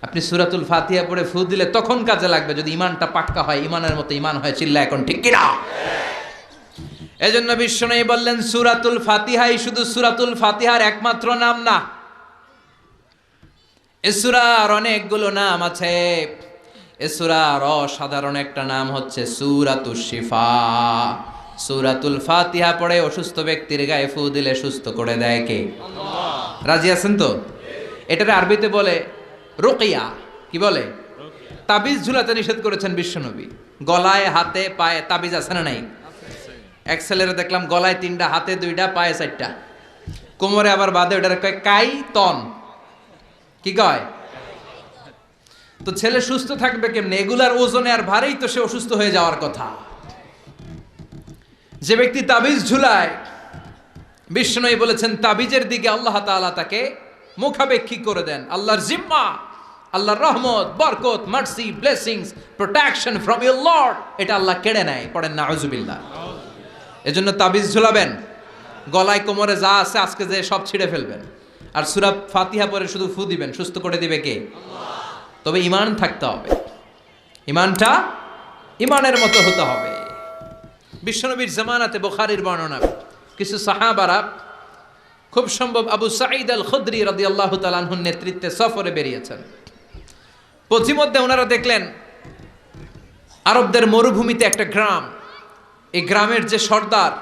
আপনি সূরাতুল ফাতিহা পড়ে ফু দিলে তখন কাজে লাগবে যদি ইমানটা পাক্কা হয়, ইমানের মতো ইমান হয়। চিল্লা এখন ঠিক কিনা? এজন্য বিশ্বনবী বললেন সূরাতুল ফাতিহাই শুধু সূরাতুল ফাতিহার একমাত্র নাম না, এ সূরার অনেকগুলো নাম আছে। এ সূরার অসাধারণ একটা নাম হচ্ছে সূরাতুশ শিফা। সূরাতুল ফাতিহা পড়ে অসুস্থ ব্যক্তির গায়ে ফু দিলে সুস্থ করে দেয় কে? আল্লাহ। রাজি আছেন তো? এটার আরবিতে বলে রুকিয়া। কি বলে? তাবিজ ঝুলাতে নিষেধ করেছেন বিশ্বনবী। গলায় হাতে পায়ে তাবিজ আছে না নাই? এক ছেলের দেখলাম গলায় 3টা, হাতে 2টা, পায়ে 4টা, কোমরে আবার বাঁধে, ওটার কয় কাই তন। কি কয়? তো ছেলে সুস্থ থাকবে কেমনে? এগুলার ওজনে আর ভারেই তো সে অসুস্থ হয়ে যাওয়ার কথা। যে ব্যক্তি তাবিজ ঝুলায়, বিশ্বনবী বলেছেন তাবিজের দিকে আল্লাহ তাআলা তাকে মুখাপেক্ষী করে দেন। আল্লাহর জিম্মা, আল্লাহর রহমত, বরকত, mercy, blessings, protection from your Lord, এটা আল্লাহ কেড়ে নেয়। পড়েন নাউজুবিল্লাহ। এজন্য তাবিজ ঝুলাবেন, গলায় কোমরে যা আছে আজকে যে সব ছিঁড়ে ফেলবেন, আর সূরা ফাতিহা পরে শুধু ফু দিবেন। সুস্থ করে দিবে কে? আল্লাহ। তবে ঈমান থাকতে হবে, ঈমানটা ঈমানের মতো হতে হবে। বিশ্বনবীর জামানাতে বুখারীর বর্ণনা, কিছু সাহাবারা, খুব সম্ভব আবু সাঈদ আল খুদরি রাদিয়াল্লাহু তাআলা আনহুর নেতৃত্বে সফরে বেরিয়েছেন। পথিমধ্যে ওনারা দেখলেন আরবদের মরুভূমিতে একটা গ্রাম, এই গ্রামের যে সর্দার,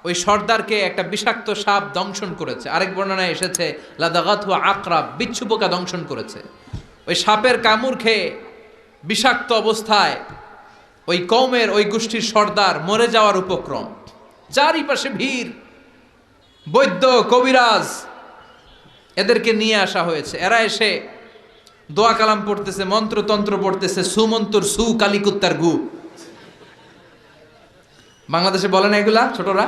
ওই সর্দারকে একটা বিষাক্ত সাপ দংশন করেছে। আরেক বর্ণনায় এসেছে লাদাগাতহু আকরাব, বিচ্ছু পোকা দংশন করেছে। ওই সাপের কামড় খেয়ে বিষাক্ত অবস্থায় ওই কওমের, ওই গোষ্ঠীর সর্দার মরে যাওয়ার উপক্রম। চারিপাশে ভিড়, বৈদ্য, কবিরাজ, এদেরকে নিয়ে আসা হয়েছে। এরা এসে দোয়া কালাম পড়তেছে, মন্ত্রতন্ত্র পড়তেছে, সুমন্তর সু কালিকুত্তার গু। বাংলাদেশে বলে না এগুলা ছোটরা?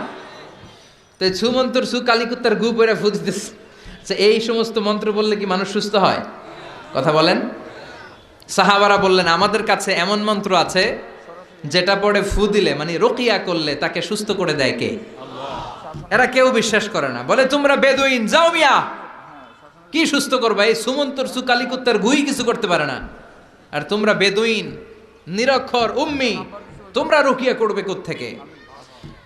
তো সুমন্তর সু কালিকুত্তার গু পড়ে ফু দিতেছে। এই সমস্ত মন্ত্র বললে কি মানুষ সুস্থ হয়? কথা বলেন। সাহাবারা বললেন আমাদের কাছে এমন মন্ত্র আছে যেটা পড়ে ফু দিলে, মানে রুকিয়া করলে, তাকে সুস্থ করে দেয় কে? আল্লাহ। এরা কেউ বিশ্বাস করে না, বলে তোমরা বেদুইন, যাও মিয়া, কি সুস্থ করবা? এই সুমন্তর সু কালিকুত্তার গুই কিছু করতে পারে না, আর তোমরা বেদুইন, নিরক্ষর, উম্মি, তোমরা রুকিয়া করবে কোত্থেকে?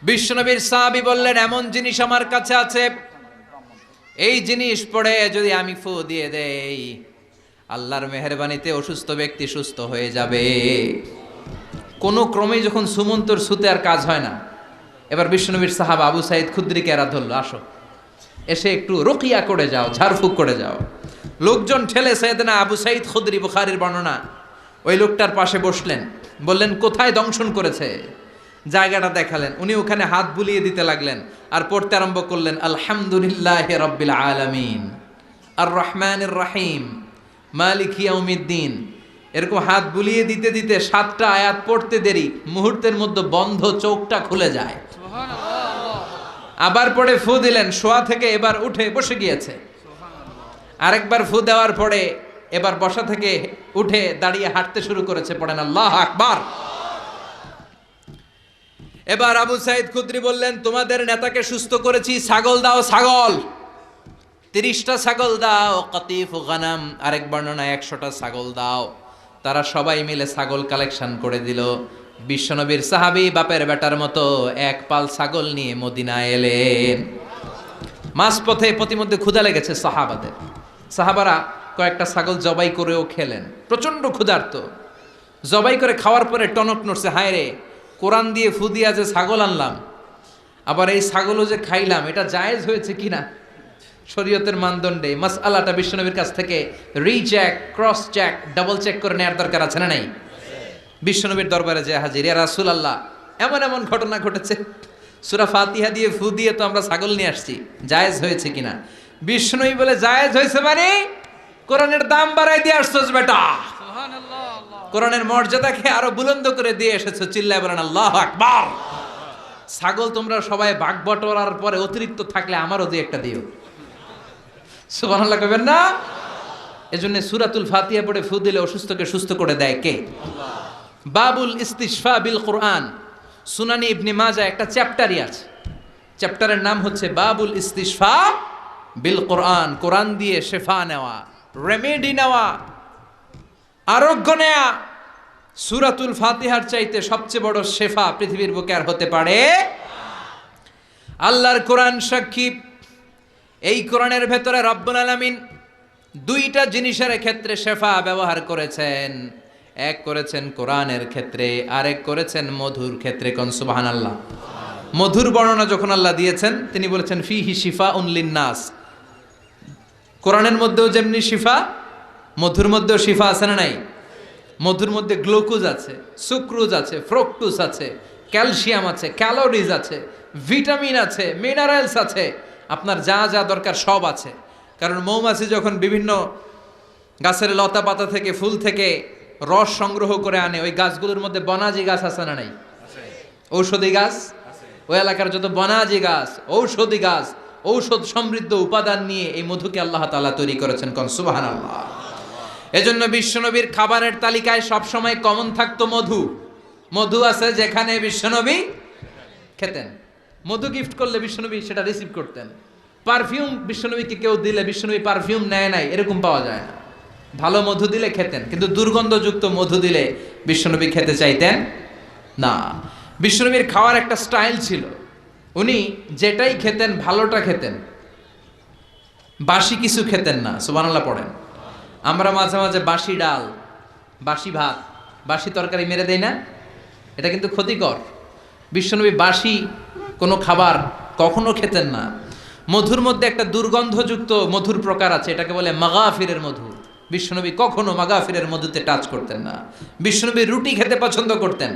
বিশ্বনবীর সাহাবী বললেন এমন জিনিস আমার কাছে আছে, এই জিনিস পড়ে যদি আমি ফু দিয়ে দেই, আল্লাহর মেহেরবানিতে অসুস্থ ব্যক্তি সুস্থ হয়ে যাবে। কোনো ক্রমেই যখন সুমন্তর সুতে আর কাজ হয় না, এবার বিশ্বনবীর সাহাবা আবু সাঈদ খুদরিকে এরা ধরল, আসো, এসে একটু রুকিয়া করে যাও, ঝাড়ফুঁক করে যাও। লোকজন ঠেলে সাইয়েদনা আবু সাঈদ খুদরি, বুখারীর বর্ণনা, ওই লোকটার পাশে বসলেন। বললেন কোথায় দংশন করেছে, জায়গাটা দেখালেন। উনি ওখানে হাত বুলিয়ে দিতে লাগলেন আর পড়তে আরম্ভ করলেন আলহামদুলিল্লাহি রাব্বিল আলামিন আর রহমানির রহিম মালিক ইয়াউমিদ্দিন। এরকম হাত বুলিয়ে দিতে দিতে 7টা আয়াত পড়তে দেরি, মুহূর্তের মধ্যে বন্ধ চোখটা খুলে যায়। আবার পড়ে ফু দিলেন, শোয়া থেকে এবার উঠে বসে গিয়েছে। আরেকবার ফু দেওয়ার পরে এবার বসা থেকে উঠে দাঁড়িয়ে হাঁটতে শুরু করেছে। পড়েন আল্লাহু আকবার। এবার আবু সাঈদ খুদরি বললেন তোমাদের নেতাকে সুস্থ করেছি, ছাগল দাও, ছাগল 30টা ছাগল দাও, কাতিফু গানাম, আরেক বর্ণনায় 100টা ছাগল দাও। তারা সবাই মিলে ছাগল কালেকশন করে দিল। বিশ্বনবীর সাহাবী বাপের বেটার মতো এক পাল ছাগল নিয়ে মদিনায় এলেন। মাঝপথে প্রতিমধ্যে ক্ষুধা লেগেছে সাহাবাদের। সাহাবারা কয়েকটা ছাগল জবাই করেও খেলেন, প্রচন্ড ক্ষুধার্ত। জবাই করে খাওয়ার পরে টনক নড়ছে, হায় রে, কোরআন দিয়ে ফু দিয়া যে ছাগল আনলাম, আবার এই ছাগলও যে খাইলাম, এটা জায়েজ হয়েছে কিনা শরীয়তের মানদণ্ডে? মাসআলাটা বিশ্বনবীর কাছ থেকে recheck, cross check, double check করে নেওয়ার দরকার আছে না নাই? বিশ্বনবীর দরবারে যে হাজির, ইয়া রাসূলুল্লাহ, এমন এমন ঘটনা ঘটেছে, সূরা ফাতিহা দিয়ে ফু দিয়ে তো আমরা ছাগল নিয়ে আসছি, জায়েজ হয়েছে কিনা? বিশ্বনবী বলে জায়েজ হয়েছে মানে কোরআনের দাম বাড়াই দিয়ে আসছোস বেটা, কোরআনের মর্যাদাকে আরো বুলন্দ করে দিয়ে এসেছো, চিল্লায় বলেন আল্লাহু আকবার। ছাগল তোমরা সবাই ভাগ বটোয়ারার পরে অতিরিক্ত থাকলে আমারও দুই একটা দিও, সুবহানাল্লাহ কইবেন না? এজন্য সূরাতুল ফাতিহা পড়ে ফু দিলে অসুস্থকে সুস্থ করে দেয় কে? আল্লাহ। বাবুল ইস্তিশফা বিল কোরআন, সুনানি ইবনে মাজাহ একটা চ্যাপ্টারই আছে, চ্যাপ্টারের নাম হচ্ছে বাবুল ইস্তিশফা বিল কোরআন, কোরআন দিয়ে শেফা নেওয়া, রেমেডি নেওয়া, আরোগ্য নেয়া সূরাতুল ফাতিহার চাইতে সবচেয়ে বড় শেফা পৃথিবীর বুকে আর হতে পারে। আল্লাহর কোরআন সাক্ষী, এই কোরআনের ভেতরে রব্বুল আলামিন দুইটা জিনিসের ক্ষেত্রে শেফা ব্যবহার করেছেন। এক করেছেন কোরআনের ক্ষেত্রে, আরেক করেছেন মধুর ক্ষেত্রে। কোন সুবহানাল্লাহ। মধুর বর্ণনা যখন আল্লাহ দিয়েছেন তিনি বলেছেন ফিহি শিফাউন লিন্নাস। কোরআনের মধ্যেও যেমনি শিফা, মধুর মধ্যেও শিফা আছে না নাই? মধুর মধ্যে গ্লুকোজ আছে, সুক্রোজ আছে, ফ্রুক্টোজ আছে, ক্যালসিয়াম আছে, ক্যালোরিজ আছে, ভিটামিন আছে, মিনারেলস আছে, আপনার যা যা দরকার সব আছে। কারণ মৌমাছি যখন বিভিন্ন গাছের লতা পাতা থেকে, ফুল থেকে রস সংগ্রহ করে আনে, ওই গাছগুলোর মধ্যে বনাজি গাছ আছে না নাই? ঔষধি গাছ। ওই এলাকার যত বনাজি গাছ, ঔষধি গাছ, ঔষধ সমৃদ্ধ উপাদান নিয়ে এই মধুকে আল্লাহ তাআলা তৈরি করেছেন। কোন সুবহানাল্লাহ। এজন্য বিশ্বনবীর খাবারের তালিকায় সবসময় কমন থাকতো মধু। মধু আছে যেখানে বিশ্বনবী খেতেন। মধু গিফট করলে বিশ্বনবী সেটা রিসিভ করতেন। পারফিউম বিশ্বনবীকে কেউ দিলে বিশ্বনবী পারফিউম নেয় নাই, এরকম পাওয়া যায় না। ভালো মধু দিলে খেতেন, কিন্তু দুর্গন্ধযুক্ত মধু দিলে বিশ্বনবী খেতে চাইতেন না। বিশ্বনবীর খাওয়ার একটা স্টাইল ছিল, উনি যেটাই খেতেন ভালোটা খেতেন, বাসি কিছু খেতেন না। সুবহানাল্লাহ পড়েন। আমরা মাঝে মাঝে বাসি ডাল, বাসি ভাত, বাসি তরকারি মেরে দেই না? এটা কিন্তু ক্ষতিকর। বিশ্বনবী বাসি কোনো খাবার কখনো খেতেন না। মধুর মধ্যে একটা দুর্গন্ধযুক্ত মধুর প্রকার আছে, এটাকে বলে মাগাফিরের মধু। বিশ্বনবী কখনো মাগাফিরের মধুতে টাচ করতেন না। বিশ্বনবী রুটি খেতে পছন্দ করতেন,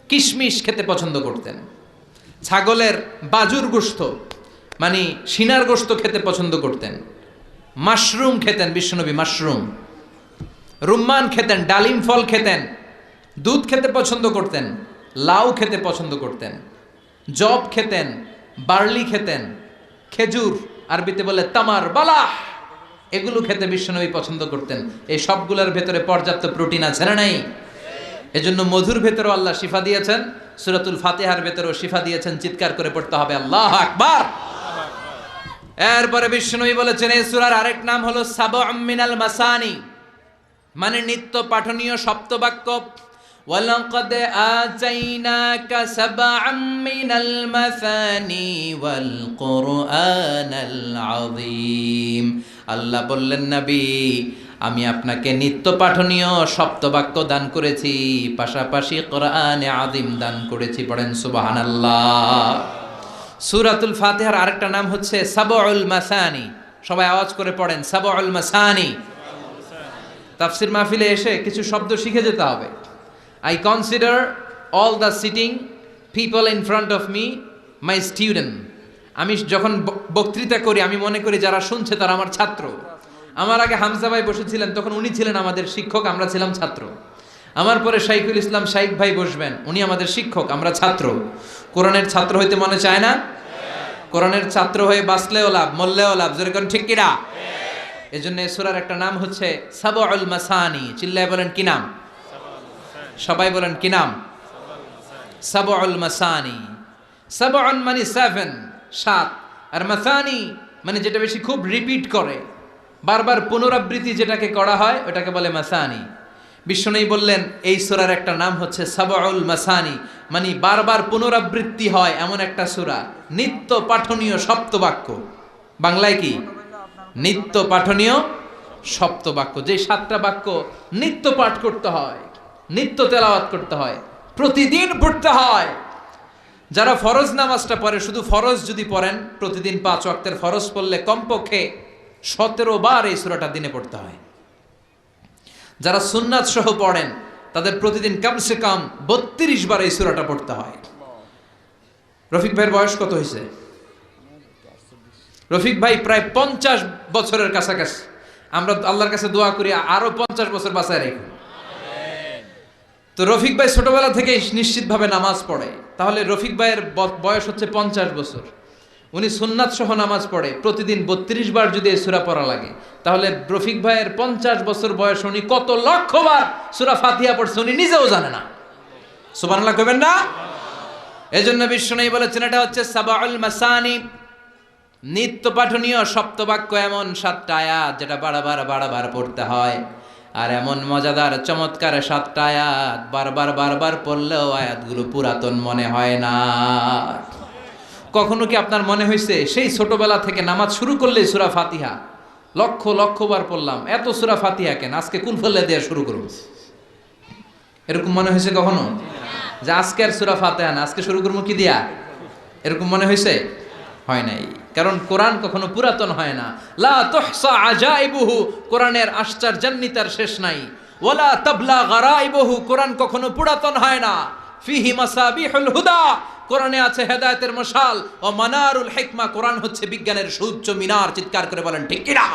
কিশমিশ খেতে পছন্দ করতেন, ছাগলের বাজুর গোশত মানে সিনার গোশত খেতে পছন্দ করতেন, মাশরুম খেতেন বিশ্বনবী, মাশরুম, রুম্মান খেতেন, ডালিম ফল খেতেন, দুধ খেতে পছন্দ করতেন, লাউ খেতে পছন্দ করতেন, জব খেতেন, বার্লি খেতেন, খেজুর আরবিতে বলে তামার বালাহ, এগুলো খেতে বিশ্বনবী পছন্দ করতেন। এই সবগুলোর ভেতরে পর্যাপ্ত প্রোটিন আছে না নাই? এজন্য মধুর ভেতরেও আল্লাহ শিফা দিয়েছেন, সূরাতুল ফাতিহার ভেতরেও শিফা দিয়েছেন। চিৎকার করে পড়তে হবে আল্লাহু আকবার। এরপরে বিশ্বনবী বলেছেন এই সূরার আরেক নাম হলো সাবউম মিনাল মাসানি, মানে নিত্য পাঠনীয় সপ্তবাক্য। ওয়ালাকাদ আতাইনাকা সাবআম মিনাল মাসানি ওয়াল কুরআনাল আযীম। আল্লাহ বললেন নবী, আমি আপনাকে নিত্য পাঠনীয় সপ্তবাক্য দান করেছি, পাশাপাশি কোরআনে আযীম দান করেছি। পড়েন সুবহানাল্লাহ। সূরাতুল ফাতিহার আরেকটা নাম হচ্ছে সাবউল মাসানি। সবাই আওয়াজ করে পড়েন সাবউল মাসানি। তাফসীর মাহফিলে এসে কিছু শব্দ শিখে যেতে হবে। I consider all the sitting people in front of me my student. আমি যখন বক্তৃতা করি আমি মনে করি যারা শুনছে তারা আমার ছাত্র। আমার আগে হামজা ভাই বসেছিলেন, তখন উনি ছিলেন আমাদের শিক্ষক, আমরা ছিলাম ছাত্র। আমার পরে শাইখুল ইসলাম শাইখ ভাই বসবেন, উনি আমাদের শিক্ষক, আমরা ছাত্র। কোরআনের ছাত্র হইতে মনে চায় না? কোরআনের ছাত্র হয়ে বাঁচলেও লাভ, মরলেও লাভ। যেরকম ঠিক কিনা? এজন্য এই সূরার একটা নাম হচ্ছে সাবউল মাসানি। চিল্লায় বলেন কি নাম? সবাই বলেন কি নাম? সাবউল মাসানি। সাবউন মানে 7, 7, আর মাসানি মানে যেটা বেশি খুব রিপিট করে, বারবার পুনরাবৃত্তি যেটাকে করা হয় ওটাকে বলে মাসানি। বিশ্বনবী বললেন এই সূরার একটা নাম হচ্ছে সাবউল মাসানি, মানে বারবার পুনরাবৃত্তি হয় এমন একটা সূরা, নিত্য পাঠনীয় সপ্তবাক্য। বাংলায় কি? নিত্য পাঠনীয় সপ্তবাক্য। যে 7টা বাক্য নিত্য পাঠ করতে হয়, নিত্য তেলাওয়াত করতে হয়, প্রতিদিন পড়তে হয়। যারা ফরজ নামাজটা পড়ে, শুধু ফরজ যদি পড়েন, প্রতিদিন 5 ওয়াক্তের ফরজ পড়লে কমপক্ষে 17 বার এই সূরাটা দিনে পড়তে হয়। যারা সুন্নাত সহ পড়েন তাদের প্রতিদিন কমসে কম 32 বার এই সূরাটা পড়তে হয়। রফিক ভাইয়ের বয়স কত হয়েছে? রফিক ভাই প্রায় 50 বছরের কাছাকাছি। আমরা আল্লাহর কাছে দোয়া করি আরো 50 বছর বাঁচায় রাখুন। তো রফিক ভাই ছোটবেলা থেকে নিশ্চিতভাবে নামাজ পড়ে, তাহলে রফিক ভাইয়ের বয়স হচ্ছে 50 বছর। উনি সুন্নাত সহ নামাজ পড়ে, প্রতিদিন 32 বার যদি এই সূরা পড়া লাগে, তাহলে রফিক ভাইয়ের 50 বছর বয়স উনি কত লক্ষবার সূরা ফাতিহা পড়ছে উনি নিজেও জানে না। সুবহানাল্লাহ কইবেন না? এজন্য বিশ্বনবী বলেছেন এটা হচ্ছে সাবউল মাসানি, নিত্য পাঠনীয় সপ্তবাক্য, এমন 7টা আয়াত যেটা বারবার পড়তে হয়। আর এমন মজাদার চমৎকার 7টা আয়াত বারবার বারবার পড়লেও আয়াতগুলো পুরাতন মনে হয় না। কখনো কি আপনার মনে হয়েছে সেই ছোটবেলা থেকে নামাজ শুরু করলেই সূরা ফাতিহা লক্ষ লক্ষ বার পড়লাম, এত সূরা ফাতিহা কেন, আজকে কুল ফেলে দেওয়া শুরু করব? এরকম মনে হয়েছে কখনো যে আজকে আর সূরা ফাতিহা না, আজকে শুরু করবো কি দিয়া? এরকম মনে হয়েছে? হয় নাই। কারণ কোরআন কখনো পুরাতন হয় না। লা তুহসা আজাইবুহু, কোরআনের আশ্চর্যান্বিতার শেষ নাই। ওয়ালা তাবলা গারাইবুহু, কোরআন কখনো পুরাতন হয় না। ফিহি মাসাবিহুল হুদা, কোরআনে আছে হেদায়েতের মশাল। ও মানারুল হিকমা, কোরআন হচ্ছে বিজ্ঞানের সুউচ্চ মিনার। চিৎকার করে বলেন ঠিক কিনা?